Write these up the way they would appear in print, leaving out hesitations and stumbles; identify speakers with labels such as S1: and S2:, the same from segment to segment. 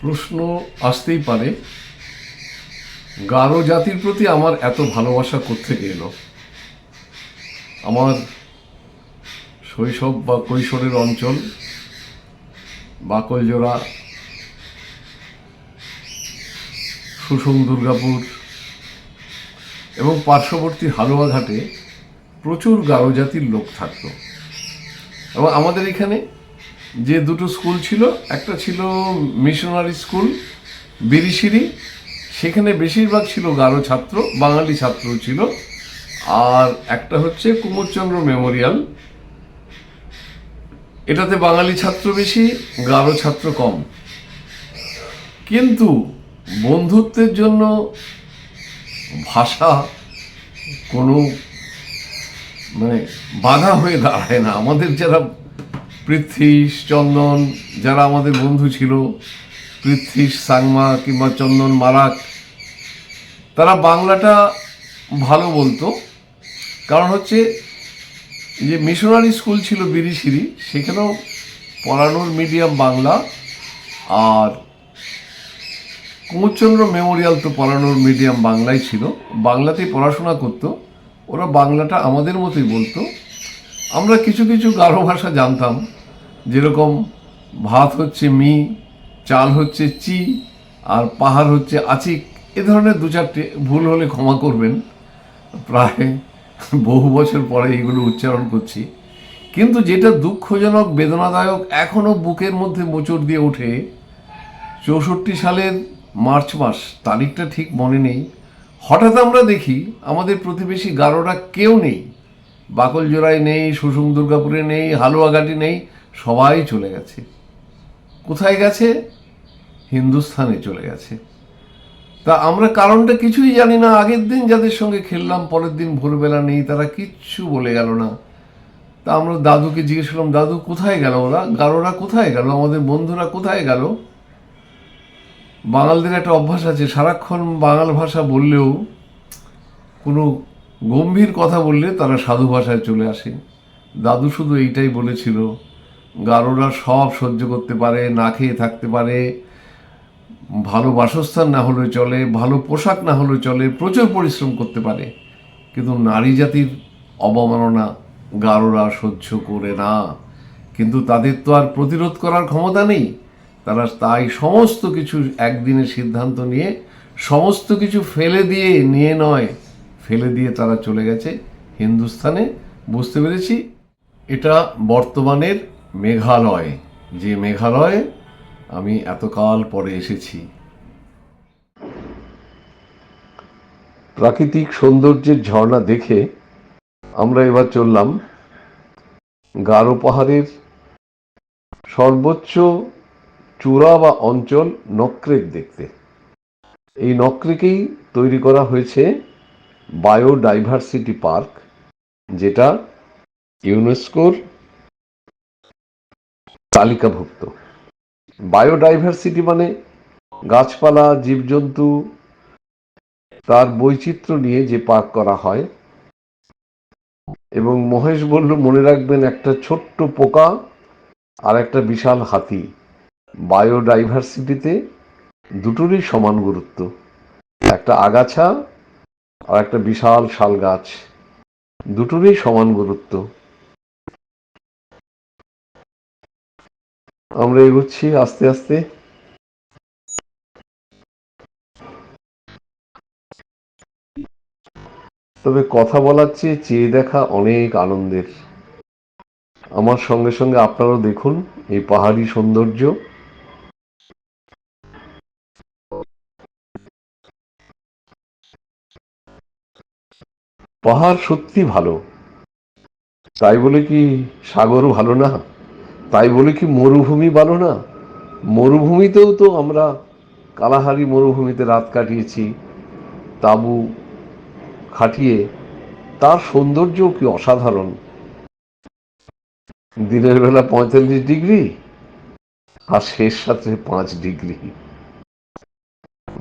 S1: প্রশ্ন আসতেই পারে, গারো জাতির প্রতি আমার এত ভালোবাসা কোত্থেকে এলো। আমার শৈশব বা কৈশোরের অঞ্চল বাকলজোড়া, সুষুম, দুর্গাপুর এবং পার্শ্ববর্তী হালুয়াঘাটে প্রচুর গারো জাতির লোক থাকত। এবং আমাদের এখানে যে দুটো স্কুল ছিল, একটা ছিল মিশনারি স্কুল বিরিশিরি, সেখানে বেশিরভাগ ছিল গারো ছাত্র, বাঙালি ছাত্র ছিল। আর একটা হচ্ছে কুমোরচন্দ্র মেমোরিয়াল, এটাতে বাঙালি ছাত্র বেশি, গারো ছাত্র কম। কিন্তু বন্ধুত্বের জন্য ভাষা কোনো বাধা হয়ে দাঁড়ায় না। আমাদের যারা পৃথ্বীশ, চন্দন, যারা আমাদের বন্ধু ছিল, পৃথ্বীশ সাংমা কিংবা চন্দন মারাক, তারা বাংলাটা ভালো বলতো। কারণ হচ্ছে যে মিশনারি স্কুল ছিল বিরিশিরি, সেখানেও পড়ানোর মিডিয়াম বাংলা, আর কুমোরচন্দ্র মেমোরিয়াল তো পড়ানোর মিডিয়াম বাংলাই ছিল, বাংলাতেই পড়াশোনা করতো। ওরা বাংলাটা আমাদের মতোই বলতো। আমরা কিছু কিছু গারো ভাষা জানতাম, যেরকম ভাত হচ্ছে মি, চাল হচ্ছে চি, আর পাহাড় হচ্ছে আচিক। এ ধরনের দু চারটে ভুল হলে ক্ষমা করবেন, প্রায় বহু বছর পরে এগুলো উচ্চারণ করছি। কিন্তু যেটা দুঃখজনক, বেদনাদায়ক, এখনও বুকের মধ্যে মোচড় দিয়ে ওঠে, 64 সালের মার্চ মাস, তারিখটা ঠিক মনে নেই, হঠাৎ আমরা দেখি আমাদের প্রতিবেশী গারোরা কেউ নেই। বাকলজোড়ায় নেই, সুষুম দুর্গাপুরে নেই, হালুয়াঘাটে নেই, সবাই চলে গেছে। কোথায় গেছে? হিন্দুস্থানে চলে গেছে। তা আমরা কারণটা কিছুই জানি না। আগের দিন যাদের সঙ্গে খেললাম, পরের দিন ভোরবেলা নেই, তারা কিচ্ছু বলে গেল না। তা আমরা দাদুকে জিজ্ঞেস করলাম, দাদু কোথায় গেল ওরা, গারোরা কোথায় গেল, আমাদের বন্ধুরা কোথায় গেল? বাঙালদের একটা অভ্যাস আছে, সারাক্ষণ বাঙাল ভাষা বললেও কোনো গম্ভীর কথা বললে তারা সাধু ভাষায় চলে আসে। দাদু শুধু এইটাই বলেছিল, গারোরা সব সহ্য করতে পারে, না খেয়ে থাকতে পারে, ভালো বাসস্থান না হলে চলে, ভালো পোশাক না হলে চলে, প্রচুর পরিশ্রম করতে পারে, কিন্তু নারী জাতির অবমাননা গারোরা সহ্য করে না। কিন্তু তাদের তো আর প্রতিরোধ করার ক্ষমতা নেই। তারা তাই সমস্ত কিছু একদিনের সিদ্ধান্ত নিয়ে, সমস্ত কিছু ফেলে দিয়ে তারা চলে গেছে হিন্দুস্থানে। বুঝতে পেরেছি এটা বর্তমানের মেঘালয়, যে মেঘালয়ে আমি এতকাল পরে এসেছি। প্রাকৃতিক সৌন্দর্যের ঝর্ণা দেখে আমরা এবার চললাম গারো পাহাড়ের সর্বোচ্চ চূড়া বা অঞ্চল নক্রেক দেখতে। এই নক্রেকেই তৈরি করা হয়েছে বায়োডাইভার্সিটি পার্ক, যেটা ইউনেস্কোর তালিকাভুক্ত। বায়োডাইভার্সিটি মানে গাছপালা, জীবজন্তু, তার বৈচিত্র্য নিয়ে যে পার্ক করা হয়। এবং মহেশ বলল, মনে রাখবেন, একটা ছোট্ট পোকা আর একটা বিশাল হাতি, বায়োডাইভার্সিটিতে দুটোরই সমান গুরুত্ব। একটা আগাছা আর একটা বিশাল শাল গাছ, দুটোরই সমান গুরুত্ব। আমরা এগোচ্ছি আস্তে আস্তে। তবে কথা বলার চেয়ে চেয়ে দেখা অনেক আনন্দের। আমার সঙ্গে সঙ্গে আপনারাও দেখুন এই পাহাড়ি সৌন্দর্য। পাহাড় সত্যি ভালো, তাই বলে কি সাগরও ভালো না? তাই বলে কি মরুভূমি ভালো না? মরুভূমিতেও তো আমরা কালাহারি মরুভূমিতে রাত কাটিয়েছি তাঁবু খাটিয়ে। তার সৌন্দর্যও কি অসাধারণ! দিনের বেলা 45 ডিগ্রি আর শেষ রাত্রে 5 ডিগ্রি,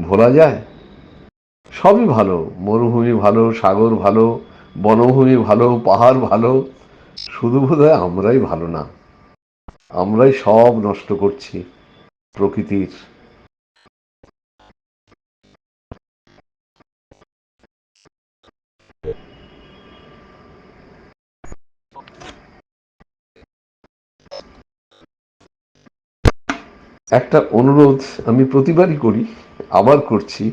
S1: ভোলা যায়? সবই ভালো, মরুভূমি ভালো, সাগর ভালো, বনভূমি ভালো, পাহাড় ভালো, শুধু বোধহয় আমরাই ভালো না। আমরাই সব নষ্ট করছি প্রকৃতির একটা অনুরোধ আমি প্রতিবারই করি, আবার করছি,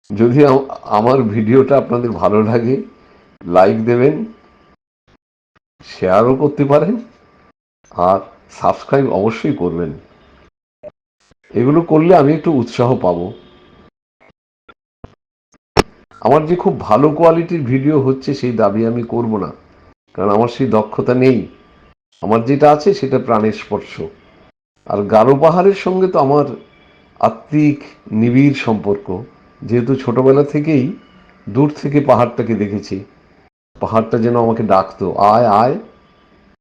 S1: যদি আমার ভিডিওটা আপনাদের ভালো লাগে লাইক দেবেন, শেয়ারও করতে পারেন, আর সাবস্ক্রাইব অবশ্যই করবেন। এগুলো করলে আমি একটু উৎসাহ পাবো। আমার যে খুব ভালো কোয়ালিটির ভিডিও হচ্ছে সেই দাবি আমি করব না, কারণ আমার সেই দক্ষতা নেই। আমার যেটা আছে সেটা প্রাণের স্পর্শ। আর গারো পাহাড়ের সঙ্গে তো আমার আত্মিক নিবিড় সম্পর্ক, যেহেতু ছোটবেলা থেকেই দূর থেকে পাহাড়টাকে দেখেছি। পাহাড়টা যেন আমাকে ডাকতো, আয় আয়,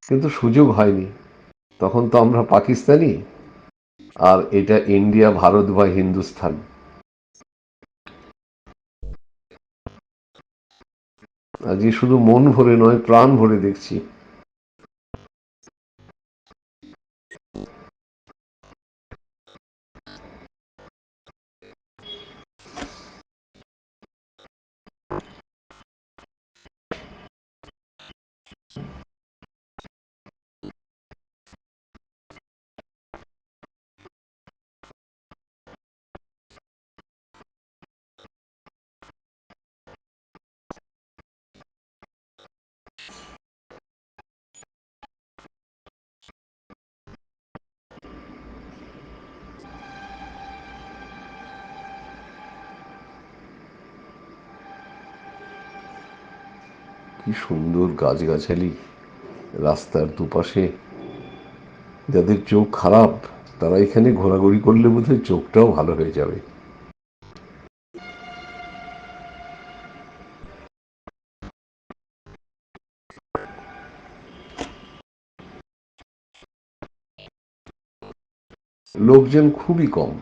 S1: কিন্তু সুযোগ হয়নি। তখন তো আমরা পাকিস্তানি, আর এটা ইন্ডিয়া, ভারত বা হিন্দুস্থান। আজকে শুধু মন ভরে নয়, প্রাণ ভরে দেখছি। কি সুন্দর গাছগাছালি রাস্তার দুপাশে। যাদের চোখ খারাপ তারা এখানে ঘোরাঘুরি করলে বোধহয় চোখটাও ভালো হয়ে যাবে। লোকজন খুবই কম।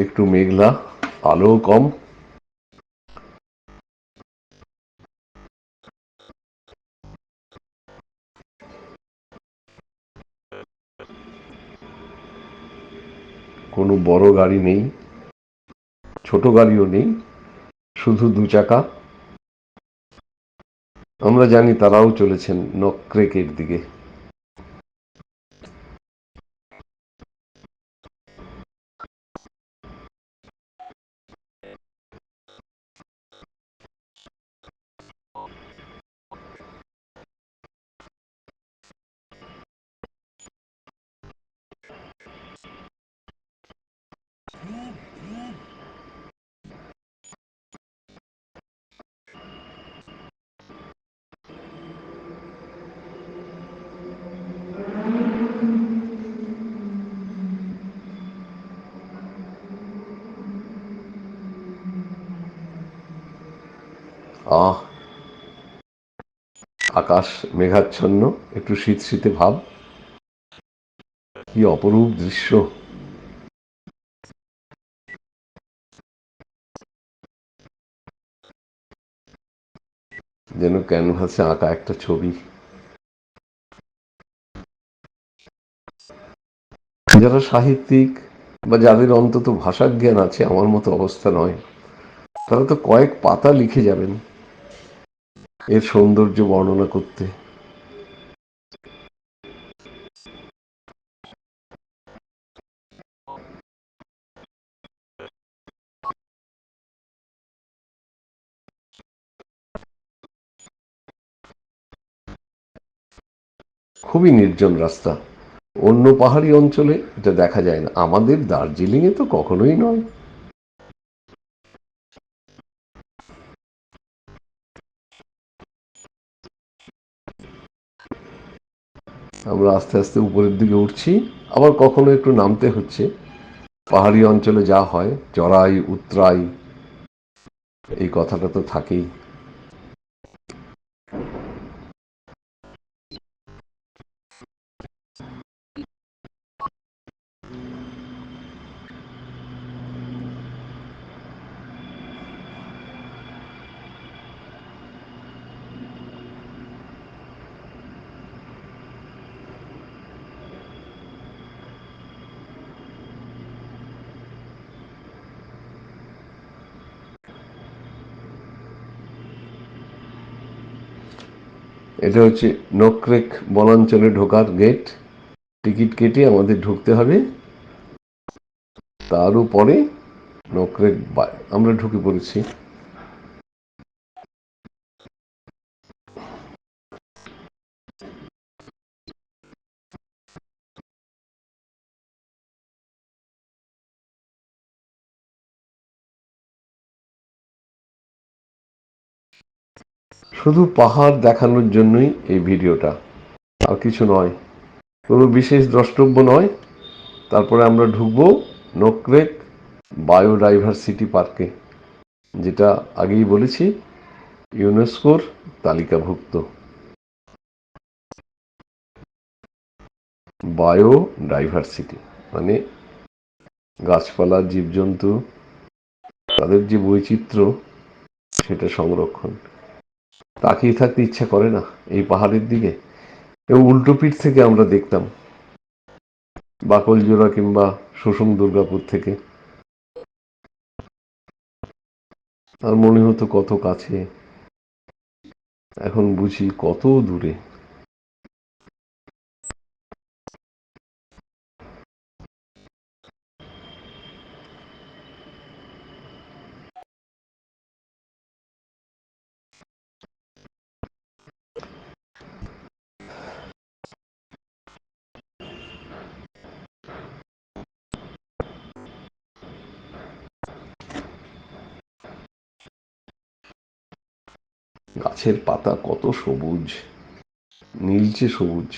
S1: একটু মেঘলা, আলোও কম। কোনো বড় গাড়ি নেই, ছোট গাড়িও নেই, শুধু দু চাকা। আমরা জানি তারাও চলেছেন নকরেকের দিকে। আহ, আকাশ মেঘাচ্ছন্ন, একটু শীত শীতে ভাব। কি অপরূপ দৃশ্য! যেন ক্যানভাসে আঁকা একটা ছবি। যারা সাহিত্যিক বা যাদের অন্তত ভাষাজ্ঞান আছে, আমার মতো অবস্থা নয়, তারা তো কয়েক পাতা লিখে যাবেন এর সৌন্দর্য বর্ণনা করতে। খুবই নির্জন রাস্তা। অন্য পাহাড়ি অঞ্চলে এটা দেখা যায় না, আমাদের দার্জিলিং এ তো কখনোই নয়। আমরা আস্তে আস্তে উপরের দিকে উঠছি, আবার কখনো একটু নামতে হচ্ছে। পাহাড়ি অঞ্চলে যা হয়, চড়াই উতরাই, এই কথাটা তো থাকেই। এটা হচ্ছে নকরেক বনাঞ্চলে ঢোকার গেট। টিকিট কেটে আমাদের ঢুকতে হবে। তার উপরে নকরেক আমরা ঢুকে পড়েছি। শুধু পাহাড় দেখানোর জন্যই এই ভিডিওটা, আর কিছু নয়, কোনো বিশেষ দ্রষ্টব্য নয়। তারপরে আমরা ঢুকবো নকরেক বায়োডাইভার্সিটি পার্কে, যেটা আগেই বলেছি ইউনেস্কোর তালিকাভুক্ত। বায়োডাইভার্সিটি মানে গাছপালা, জীবজন্তু, তাদের যে বৈচিত্র্য, সেটা সংরক্ষণ। তাকিয়ে থাকতে ইচ্ছা করে না এই পাহাড়ের দিকে। এবং উল্টো পিঠ থেকে আমরা দেখতাম বাকলজোড়া কিংবা সুষুম দুর্গাপুর থেকে, আর মনে হতো কত কাছে, এখন বুঝি কত দূরে। গাছের পাতা কত সবুজ, নীলচে সবুজ।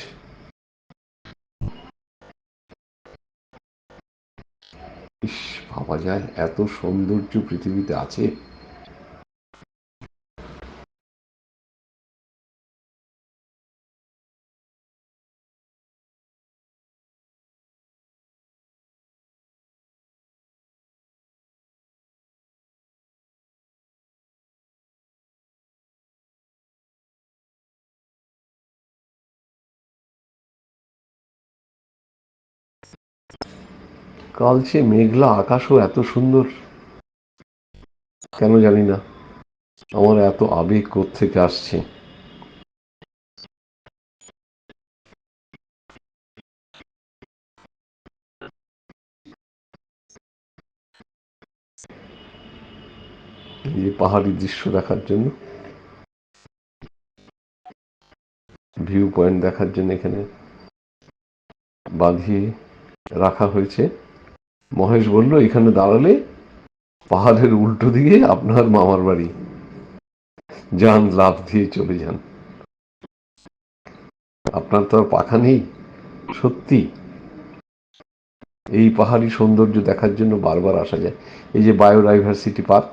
S1: ইস, ভাবা যায় এত সৌন্দর্য পৃথিবীতে আছে। কালচে মেঘলা আকাশও এত সুন্দর, কেন জানি না আমার এত আবেগ কোত্থেকে আসছে। এই যে পাহাড়ি দৃশ্য দেখার জন্য, ভিউ পয়েন্ট দেখার জন্য এখানে বাঁধিয়ে রাখা হয়েছে। মহেশ বলল এখানে দাঁড়ালে পাহাড়ের উল্টো দিকে আপনার মামার বাড়ি, যান লাফ দিয়ে চলে যান। আপনার তো আর পাখা নেই। সত্যি এই পাহাড়ি সৌন্দর্য দেখার জন্য বারবার আসা যায়। এই যে বায়োডাইভার্সিটি পার্ক,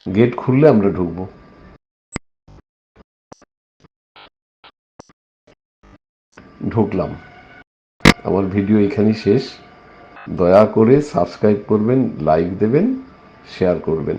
S1: গেট খুললে আমরা ঢুকবো। ঢুকলাম। আমার ভিডিও এখানেই শেষ। দয়া করে সাবস্ক্রাইব করবেন, লাইক দেবেন, শেয়ার করবেন।